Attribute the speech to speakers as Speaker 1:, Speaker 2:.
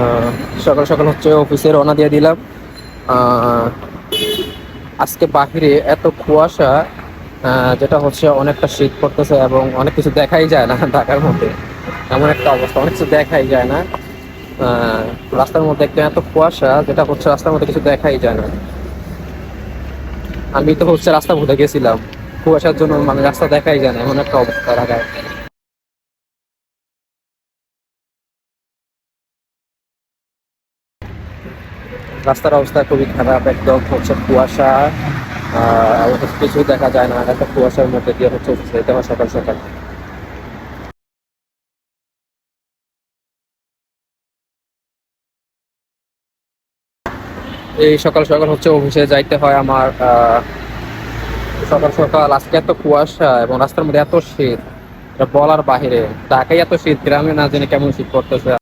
Speaker 1: আহ, সকাল সকাল হচ্ছে অফিসে রওনা দিয়ে দিলাম। আহ, আজকে বাহিরে এত কুয়াশা, যেটা হচ্ছে অনেকটা শীত পড়তেছে এবং অনেক কিছু দেখাই যায় না ঢাকার মধ্যে। এমন একটা অবস্থা, অনেক কিছু দেখাই যায় না। আহ, রাস্তার মধ্যে একটা এত কুয়াশা, যেটা হচ্ছে রাস্তার মধ্যে কিছু দেখাই যায় না। আমি তো হচ্ছে রাস্তা ভুলে গেছিলাম, কুয়াশার জন্য মানে রাস্তা দেখাই যায় না, এমন একটা অবস্থা ঢাকায়। রাস্তার অবস্থা খুবই খারাপ, একদম হচ্ছে কুয়াশা। কিছুই দেখা যায় না, একটা কুয়াশার মধ্যে দিয়ে হচ্ছে অফিসে যেতে হয় সকাল সকাল। এই সকাল সকাল হচ্ছে অফিসে যাইতে হয় আমার। সকাল সকাল আজকে এত কুয়াশা এবং রাস্তার মধ্যে এত শীত, এটা বলার বাহিরে। ঢাকায় এত শীত, গ্রামে না জেনে কেমন শীত পড়তেছে।